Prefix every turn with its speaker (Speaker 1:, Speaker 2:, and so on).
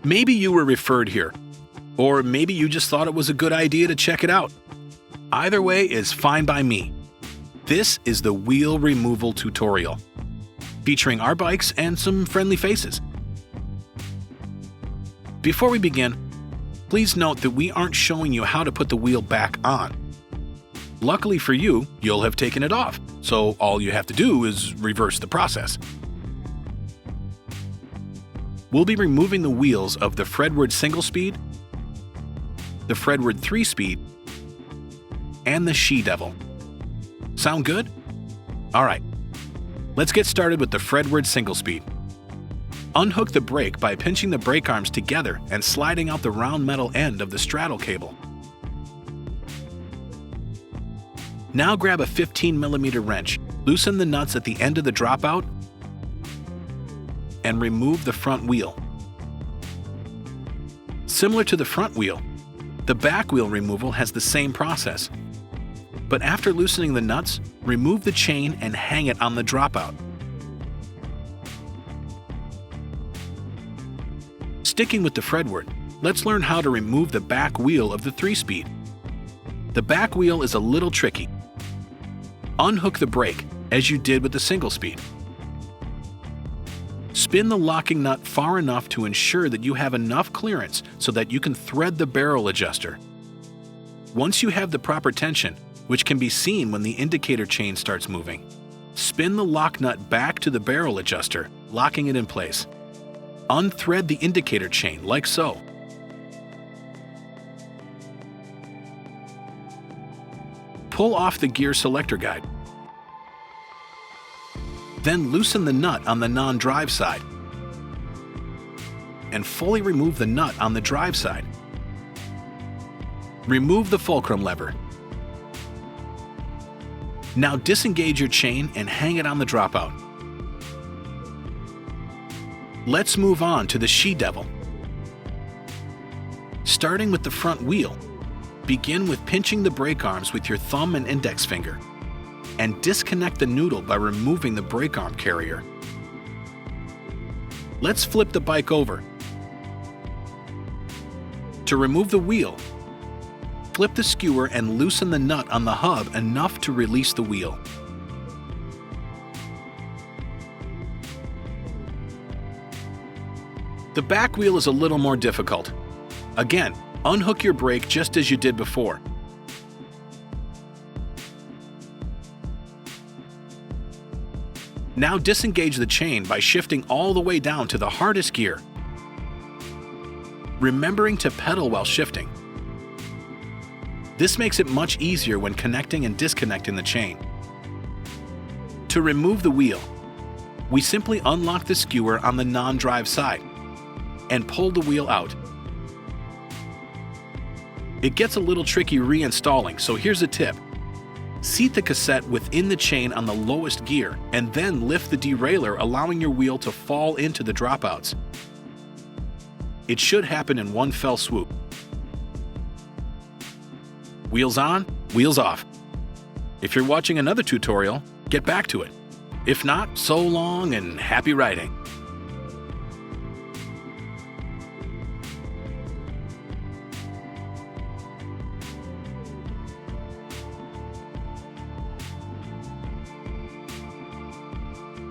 Speaker 1: Maybe you were referred here, or maybe you just thought it was a good idea to check it out. Either way is fine by me. This is the wheel removal tutorial, featuring our bikes and some friendly faces. Before we begin, please note that we aren't showing you how to put the wheel back on. Luckily for you, you'll have taken it off, so all you have to do is reverse the process. We'll be removing the wheels of the Fredward single speed, the Fredward 3-speed, and the She-Devil. Sound good? Alright, let's get started with the Fredward single speed. Unhook the brake by pinching the brake arms together and sliding out the round metal end of the straddle cable. Now grab a 15mm wrench, loosen the nuts at the end of the dropout, and remove the front wheel. Similar to the front wheel, the back wheel removal has the same process. But after loosening the nuts, remove the chain and hang it on the dropout. Sticking with the Fredward, let's learn how to remove the back wheel of the 3-speed. The back wheel is a little tricky. Unhook the brake, as you did with the single speed. Spin the locking nut far enough to ensure that you have enough clearance so that you can thread the barrel adjuster. Once you have the proper tension, which can be seen when the indicator chain starts moving, spin the lock nut back to the barrel adjuster, locking it in place. Unthread the indicator chain like so. Pull off the gear selector guide. Then loosen the nut on the non-drive side and fully remove the nut on the drive side. Remove the fulcrum lever. Now disengage your chain and hang it on the dropout. Let's move on to the She-Devil. Starting with the front wheel, begin with pinching the brake arms with your thumb and index finger, and disconnect the noodle by removing the brake arm carrier. Let's flip the bike over. To remove the wheel, flip the skewer and loosen the nut on the hub enough to release the wheel. The back wheel is a little more difficult. Again, unhook your brake just as you did before. Now disengage the chain by shifting all the way down to the hardest gear, remembering to pedal while shifting. This makes it much easier when connecting and disconnecting the chain. To remove the wheel, we simply unlock the skewer on the non-drive side and pull the wheel out. It gets a little tricky reinstalling, so here's a tip. Seat the cassette within the chain on the lowest gear and then lift the derailleur, allowing your wheel to fall into the dropouts. It should happen in one fell swoop. Wheels on, wheels off. If you're watching another tutorial, get back to it. If not, so long and happy riding.